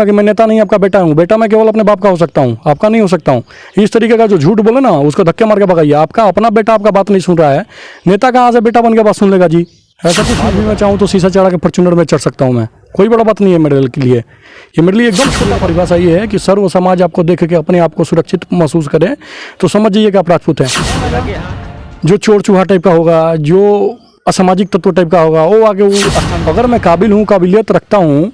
दूंगा कि मैं नेता नहीं आपका बेटा हूँ, बेटा मैं केवल अपने बाप का हो सकता हूँ, आपका नहीं हो सकता हूँ। इस तरीके का जो झूठ बोले ना उसको धक्के मार के भगाइए। आपका अपना बेटा आपका बात नहीं सुन रहा है, नेता कहाँ से बेटा बन के बात सुन लेगा जी। ऐसा कुछ भी मैं चाहूँ तो शीशा चढ़ा के फॉर्च्यूनर में चढ़ सकता हूँ मैं, कोई बड़ा बात नहीं है मेरे के लिए। ये मेरे लिए एकदम छोटा परिभाषा ये है कि सर्व समाज आपको देख के अपने आप को सुरक्षित महसूस करे तो समझ जाइए कि आप राजपूत हैं। जो चोर चूहा टाइप का होगा, जो असामाजिक तत्व टाइप का होगा, वो आगे वो, अगर मैं काबिल हूँ, काबिलियत रखता हूँ,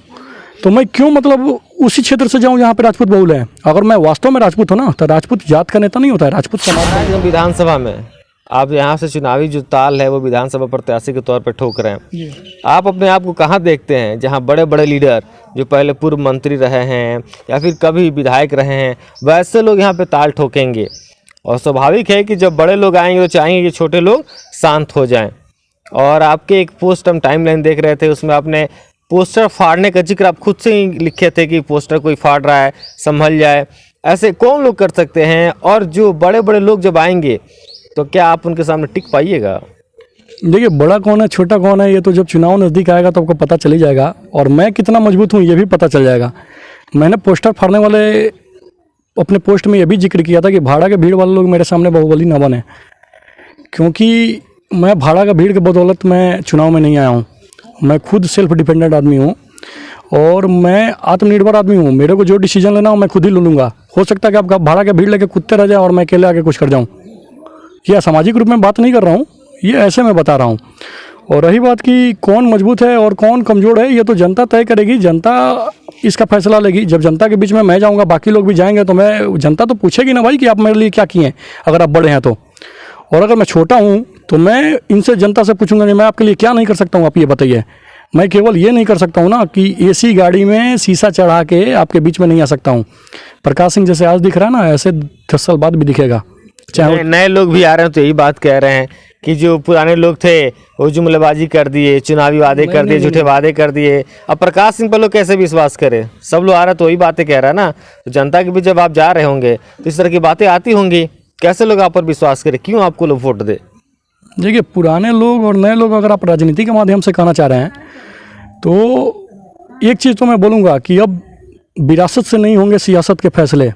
तो मैं क्यों मतलब उसी क्षेत्र से जाऊँ जहाँ पे राजपूत बहुल है। अगर मैं वास्तव में राजपूत हूँ ना तो राजपूत जात का नेता नहीं होता है, राजपूत समाज। विधानसभा में आप यहाँ से चुनावी जो ताल है वो विधानसभा प्रत्याशी के तौर पर ठोक रहे हैं, आप अपने आप को कहाँ देखते हैं जहाँ बड़े बड़े लीडर जो पहले पूर्व मंत्री रहे हैं या फिर कभी विधायक रहे हैं वैसे लोग यहाँ पे ताल ठोकेंगे? और स्वाभाविक है कि जब बड़े लोग आएंगे तो चाहेंगे कि छोटे लोग शांत हो जाएं। और आपके एक पोस्ट हम टाइमलाइन देख रहे थे, उसमें आपने पोस्टर फाड़ने का जिक्र आप खुद से ही लिखे थे कि पोस्टर कोई फाड़ रहा है संभल जाए। ऐसे कौन लोग कर सकते हैं? और जो बड़े बड़े लोग जब आएंगे तो क्या आप उनके सामने टिक पाइएगा? देखिए, बड़ा कौन है छोटा कौन है ये तो जब चुनाव नज़दीक आएगा तो आपको पता चल ही जाएगा, और मैं कितना मजबूत हूँ ये भी पता चल जाएगा। मैंने पोस्टर फाड़ने वाले अपने पोस्ट में ये भी जिक्र किया था कि भाड़ा के भीड़ वाले लोग मेरे सामने बाहुबली ना बने, क्योंकि मैं भाड़ा का भीड़ के बदौलत मैं चुनाव में नहीं आया हूँ। मैं खुद सेल्फ डिपेंडेंट आदमी हूँ और मैं आत्मनिर्भर आदमी हूँ। मेरे को जो डिसीजन लेना हो मैं खुद ही ले लूँगा। हो सकता है कि आप भाड़ा के भीड़ लेके कुत्ते रह जाए और मैं अकेले आके कुछ कर जाऊँ। ये सामाजिक रूप में बात नहीं कर रहा हूँ, ये ऐसे मैं बता रहा हूँ। और रही बात कि कौन मजबूत है और कौन कमज़ोर है, ये तो जनता तय करेगी, जनता इसका फैसला लेगी। जब जनता के बीच में मैं जाऊँगा, बाकी लोग भी जाएंगे, तो मैं जनता तो पूछेगी ना भाई कि आप मेरे लिए क्या किए हैं, अगर आप बड़े हैं तो। और अगर मैं छोटा हूँ तो मैं इनसे जनता से पूछूंगा कि मैं आपके लिए क्या नहीं कर सकता हूँ, आप ये बताइए। मैं केवल ये नहीं कर सकता हूँ ना कि एसी गाड़ी में शीशा चढ़ा के आपके बीच में नहीं आ सकता हूँ। प्रकाश सिंह जैसे आज दिख रहा है ना, ऐसे 10 साल बाद भी दिखेगा। चाहे नए लोग भी आ रहे हैं तो यही बात कह रहे हैं कि जो पुराने लोग थे वो जुमलेबाजी कर दिए, चुनावी वादे कर दिए, झूठे वादे कर दिए। अब प्रकाश सिंह पर लोग कैसे विश्वास करें? सब लोग आ रहे हैं तो वही बातें कह रहा है ना। तो जनता के बीच जब आप जा रहे होंगे तो इस तरह की बातें आती होंगी, कैसे लोग आप पर विश्वास करें? क्यों आपको लोग वोट दे? देखिए, पुराने लोग और नए लोग अगर आप राजनीति के माध्यम से कहना चाह रहे हैं तो एक चीज़ तो मैं बोलूँगा कि अब विरासत से नहीं होंगे सियासत के फैसले।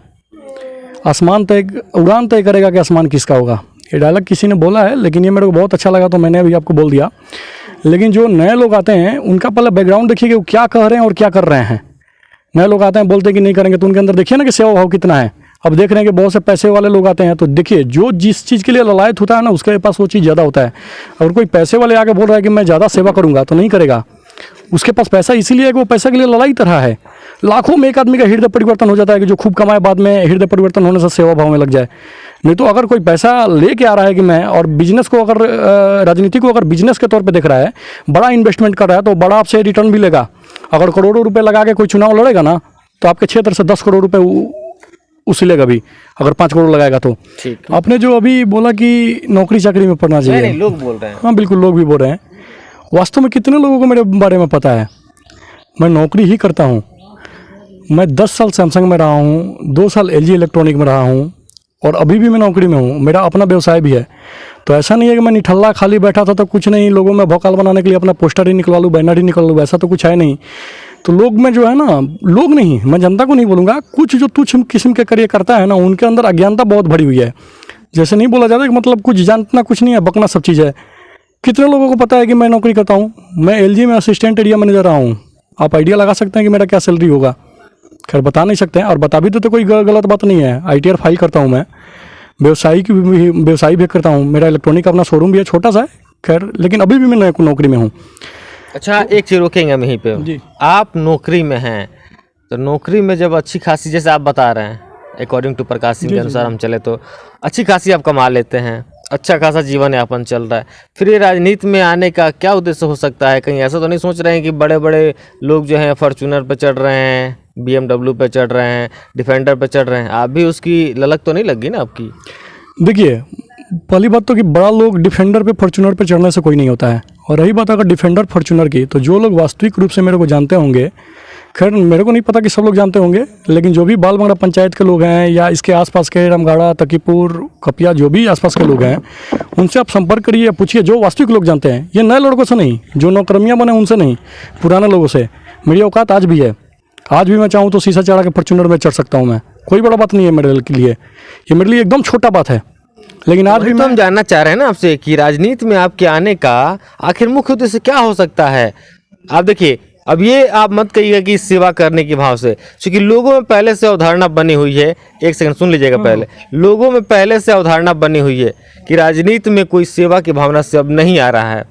आसमान तय, उड़ान तय करेगा कि आसमान किसका होगा। ये डायलॉग किसी ने बोला है, लेकिन ये मेरे को बहुत अच्छा लगा तो मैंने अभी आपको बोल दिया। लेकिन जो नए लोग आते हैं उनका पहले बैकग्राउंड देखिए कि वो क्या कह रहे हैं और क्या कर रहे हैं। नए लोग आते हैं बोलते हैं कि नहीं करेंगे, तो उनके अंदर देखिए ना कि सेवा भाव कितना है। अब देख रहे हैं कि बहुत से पैसे वाले लोग आते हैं तो देखिए जो जिस चीज़ के लिए ललायत होता है ना उसके पास वो चीज़ ज़्यादा होता है। अगर कोई पैसे वाले आके बोल रहा है कि मैं ज़्यादा सेवा करूँगा तो नहीं करेगा। उसके पास पैसा इसीलिए है कि वो पैसा के लिए लड़ाई तरह है। लाखों में एक आदमी का हृदय परिवर्तन हो जाता है कि जो खूब कमाए बाद में हृदय परिवर्तन होने से सेवा भाव में लग जाए। नहीं तो अगर कोई पैसा लेके आ रहा है कि मैं, और बिजनेस को अगर राजनीति को अगर बिजनेस के तौर पे देख रहा है, बड़ा इन्वेस्टमेंट कर रहा है तो बड़ा आपसे रिटर्न भी लेगा। अगर करोड़ों रुपए लगा के कोई चुनाव लड़ेगा ना तो आपके क्षेत्र से 10 करोड़ रुपए उसीलेगा भी, अगर 5 करोड़ लगाएगा तो। आपने जो अभी बोला कि नौकरी चाकरी में पढ़ना चाहिए, नहीं, लोग बोल रहे हैं। हाँ बिल्कुल, लोग भी बोल रहे हैं। वास्तव में कितने लोगों को मेरे बारे में पता है? मैं नौकरी ही करता हूँ। मैं 10 साल सैमसंग में रहा हूँ, 2 साल LG इलेक्ट्रॉनिक में रहा हूँ और अभी भी मैं नौकरी में हूँ। मेरा अपना व्यवसाय भी है। तो ऐसा नहीं है कि मैं निठल्ला खाली बैठा था तो कुछ नहीं, लोगों में भौकाल बनाने के लिए अपना पोस्टर ही निकलवा लूँ, बैनर ही निकलवा लूँ, ऐसा तो कुछ है नहीं। तो लोग में जो है ना, लोग नहीं, मैं जनता को नहीं बोलूँगा, कुछ जो तुच्छ किस्म के कार्य करता है ना उनके अंदर अज्ञानता बहुत भरी हुई है। जैसे नहीं बोला जाता कि मतलब कुछ जानना कुछ नहीं है, बकना सब चीज़ है। कितने लोगों को पता है कि मैं नौकरी करता हूँ? मैं LG में असिस्टेंट एरिया मैनेजर रहा हूँ। आप आइडिया लगा सकते हैं कि मेरा क्या सैलरी होगा? खैर बता नहीं सकते हैं, और बता भी तो कोई गलत बात नहीं है। ITR फाइल करता हूँ मैं, व्यवसायी भी करता हूँ। मेरा इलेक्ट्रॉनिक अपना शोरूम भी है, छोटा सा है खैर, लेकिन अभी भी मैं नौकरी में हूँ। अच्छा, एक चीज़ रोकेंगे हम यहीं पे जी। आप नौकरी में हैं तो नौकरी में जब अच्छी खासी, जैसे आप बता रहे हैं अकॉर्डिंग टू प्रकाश सिंह के अनुसार हम चले तो अच्छी खासी आप कमा लेते हैं, अच्छा खासा जीवन यापन चल रहा है, फिर ये राजनीति में आने का क्या उद्देश्य हो सकता है? कहीं ऐसा तो नहीं सोच रहे हैं कि बड़े बड़े लोग जो हैं फॉर्च्यूनर पे चढ़ रहे हैं, BMW पे चढ़ रहे हैं, डिफेंडर पे चढ़ रहे हैं, आप भी उसकी ललक तो नहीं लगी ना आपकी? देखिए, पहली बात तो कि बड़ा लोग डिफेंडर पे फॉर्च्यूनर पे चढ़ने से कोई नहीं होता है। और रही बात अगर डिफेंडर फॉर्च्यूनर की, तो जो लोग वास्तविक रूप से मेरे को जानते होंगे, खैर मेरे को नहीं पता कि सब लोग जानते होंगे, लेकिन जो भी बालबंगड़ा पंचायत के लोग हैं या इसके आसपास के रामगढ़ा, तकीपुर, कपिया, जो भी आसपास के लोग हैं, उनसे आप संपर्क करिए, पूछिए, जो वास्तविक लोग जानते हैं। ये नए लड़कों से नहीं, जो नौकरमियाँ बने उनसे नहीं, पुराने लोगों से। मेरी औकात आज भी है। आज भी मैं चाहूँ तो शीशा चढ़ा के फॉर्च्यूनर में चढ़ सकता हूँ मैं, कोई बड़ा बात नहीं है मेरे के लिए, ये मेरे लिए एकदम छोटा बात है। लेकिन आज भी तो हम जानना चाह रहे हैं ना आपसे कि राजनीति में आपके आने का आखिर मुख्य उद्देश्य क्या हो सकता है। आप देखिए, अब ये आप मत कहिएगा कि सेवा करने के भाव से, क्योंकि लोगों में पहले से अवधारणा बनी हुई है। एक सेकंड सुन लीजिएगा, पहले लोगों में पहले से अवधारणा बनी हुई है कि राजनीति में कोई सेवा की भावना से अब नहीं आ रहा है।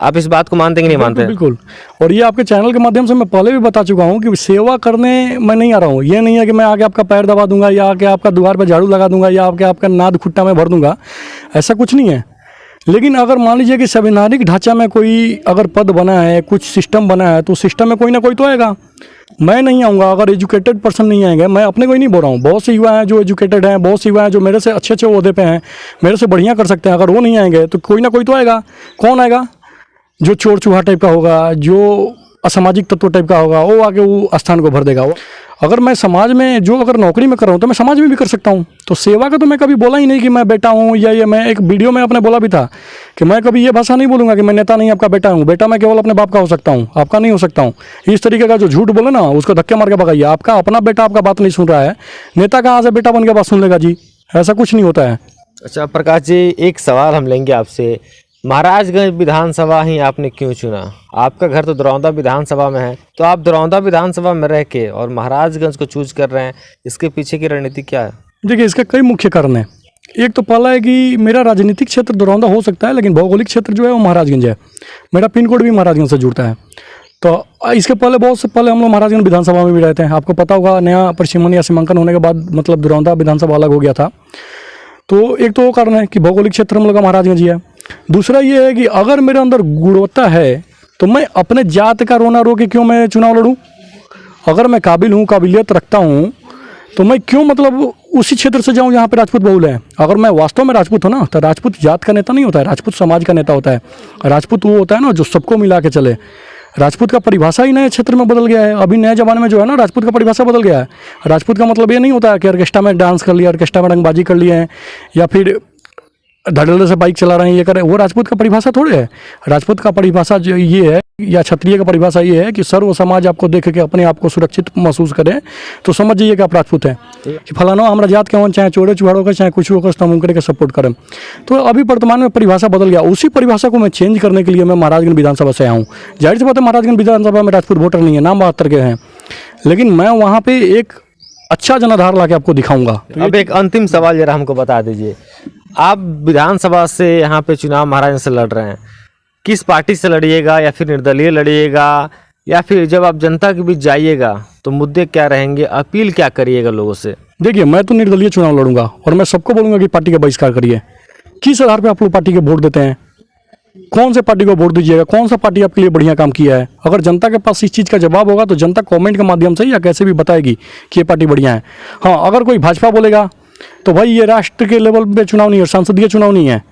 आप इस बात को मानते कि नहीं मानते? बिल्कुल। और ये आपके चैनल के माध्यम से मैं पहले भी बता चुका हूँ कि सेवा करने मैं नहीं आ रहा हूँ। ये नहीं है कि मैं आके आपका पैर दबा दूंगा या आके आपका द्वार पर झाड़ू लगा दूंगा या आके आपका नाद खुट्टा में भर दूंगा, ऐसा कुछ नहीं है। लेकिन अगर मान लीजिए कि संवैधानिक ढांचा में कोई अगर पद बना है, कुछ सिस्टम बना है, तो सिस्टम में कोई ना कोई तो आएगा। मैं नहीं आऊँगा अगर एजुकेटेड पर्सन नहीं आएंगे। मैं अपने को ही नहीं बोल रहा हूँ, बहुत से युवा हैं जो एजुकेटेड हैं, बहुत से युवा हैं जो मेरे से अच्छे अच्छे ओहदे पे हैं, मेरे से बढ़िया कर सकते हैं। अगर वो नहीं आएंगे तो कोई ना कोई तो आएगा। कौन आएगा? जो चोर चूहा टाइप का होगा, जो असामाजिक तत्व टाइप का होगा, वो आके वो स्थान को भर देगा। वो अगर मैं समाज में जो अगर नौकरी में कर रहा हूँ तो मैं समाज में भी कर सकता हूँ। तो सेवा का तो मैं कभी बोला ही नहीं कि मैं बेटा हूँ या ये। मैं एक वीडियो में अपने बोला भी था कि मैं कभी ये भाषा नहीं बोलूँगा कि मैं नेता नहीं आपका बेटा हूँ। बेटा मैं केवल अपने बाप का हो सकता हूँ, आपका नहीं हो सकता हूँ। इस तरीके का जो झूठ बोले ना, उसको धक्के मार के भगाइए। आपका अपना बेटा आपका बात नहीं सुन रहा है, नेता कहाँ से बेटा बन के बात सुन लेगा जी? ऐसा कुछ नहीं होता है। अच्छा प्रकाश जी, एक सवाल हम लेंगे आपसे। महाराजगंज विधानसभा ही आपने क्यों चुना? आपका घर तो दरौंदा विधानसभा में है, तो आप दरौंदा विधानसभा में रह के और महाराजगंज को चूज कर रहे हैं, इसके पीछे की रणनीति क्या है? देखिए, इसका कई मुख्य कारण है। एक तो पहला है कि मेरा राजनीतिक क्षेत्र दरौंदा हो सकता है, लेकिन भौगोलिक क्षेत्र जो है वो महाराजगंज है। मेरा पिन कोड भी महाराजगंज से जुड़ता है। तो इसके पहले बहुत से पहले हम लोग महाराजगंज विधानसभा में भी रहते हैं। आपको पता होगा, नया परिसीमन या सीमांकन होने के बाद मतलब दरौंदा विधानसभा अलग हो गया था। तो एक तो वो कारण है कि भौगोलिक क्षेत्र हम लोग का महाराजगंज ही है। दूसरा ये है कि अगर मेरे अंदर गुणवत्ता है तो मैं अपने जात का रोना रो के क्यों मैं चुनाव लड़ूं? अगर मैं काबिल हूँ, काबिलियत रखता हूँ, तो मैं क्यों मतलब उसी क्षेत्र से जाऊँ जहाँ पे राजपूत बहुल है। अगर मैं वास्तव में राजपूत हूँ ना, तो राजपूत जात का नेता नहीं होता है, राजपूत समाज का नेता होता है। राजपूत वो होता है ना जो सबको मिला के चले। राजपूत का परिभाषा ही नए क्षेत्र में बदल गया है। अभी नए ज़माने में जो है ना, राजपूत का परिभाषा बदल गया है। राजपूत का मतलब ये नहीं होता है कि ऑर्केस्ट्रा में डांस कर लिया, ऑर्केस्ट्रा में रंगबाजी कर लिए हैं, या फिर धड़ल्ले से बाइक चला रहे हैं, ये करें। वो राजपूत का परिभाषा थोड़े है। राजपूत का परिभाषा जो ये है, या क्षत्रिय का परिभाषा ये है कि सर्व समाज आपको देख के अपने आप को सुरक्षित महसूस करें, तो समझ जाइए कि आप राजपूत हैं। कि फलाना हमारा जात के हों, चाहे चोरे चुहाड़ों का, चाहे कुछ होकर, तो हम उनके सपोर्ट करें। तो अभी वर्तमान में परिभाषा बदल गया। उसी परिभाषा को मैं चेंज करने के लिए मैं महाराजगंज विधानसभा से आया हूँ। जाहिर सी बात है, महाराजगंज विधानसभा में राजपूत वोटर नहीं है, नाम 72 के हैं, लेकिन मैं वहाँ पे एक अच्छा जनाधार ला के आपको दिखाऊंगा। अब एक अंतिम सवाल जरा हमको बता दीजिए। आप विधानसभा से यहाँ पे चुनाव महाराजगंज से लड़ रहे हैं, किस पार्टी से लड़िएगा, या फिर निर्दलीय लड़िएगा, या फिर जब आप जनता के बीच जाइएगा तो मुद्दे क्या रहेंगे, अपील क्या करिएगा लोगों से? देखिए, मैं तो निर्दलीय चुनाव लड़ूंगा और मैं सबको बोलूंगा कि पार्टी का बहिष्कार करिए। किस आधार पे आप लोग पार्टी के वोट देते हैं? कौन से पार्टी को वोट दीजिएगा? कौन सा पार्टी आपके लिए बढ़िया काम किया है? अगर जनता के पास इस चीज़ का जवाब होगा तो जनता कमेंट के माध्यम से या कैसे भी बताएगी कि ये पार्टी बढ़िया है। हाँ, अगर कोई भाजपा बोलेगा तो भाई ये राष्ट्र के लेवल पे चुनाव नहीं है, संसदीय चुनाव नहीं है।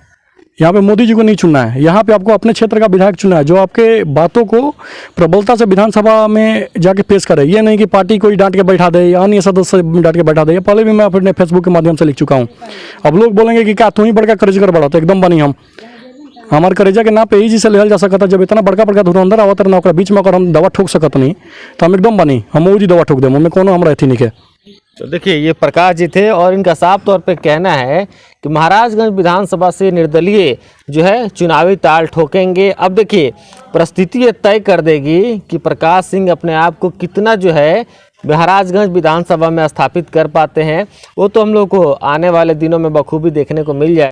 यहाँ पे मोदी जी को नहीं चुनना है, यहाँ पे आपको अपने क्षेत्र का विधायक चुनना है जो आपके बातों को प्रबलता से विधानसभा में जाके पेश करे। ये नहीं कि पार्टी कोई डांट के बैठा दे या अन्य सदस्य डांट के बैठा दे। ये पहले भी मैं अपने फेसबुक के माध्यम से लिख चुका हूँ। अब लोग बोलेंगे कि क्या तू ही बड़का करेजगर बड़ा, तो एकदम बनी हम। हमारे करेजा के नाम पे ही जी से लिहल जा सकता। जब इतना बड़का बड़का धुरंधर आवत रहा ना, बीच में अगर हम दवा ठोक सकत नहीं तो हम एकदम बनी, हम वो जी दवा ठोक दे, हमें कोनो हमारा अथी नहीं है। तो देखिए, ये प्रकाश जी थे और इनका साफ तौर पे कहना है कि महाराजगंज विधानसभा से निर्दलीय जो है चुनावी ताल ठोकेंगे। अब देखिए, परिस्थिति ये तय कर देगी कि प्रकाश सिंह अपने आप को कितना जो है महाराजगंज विधानसभा में स्थापित कर पाते हैं। वो तो हम लोग को आने वाले दिनों में बखूबी देखने को मिल जाए।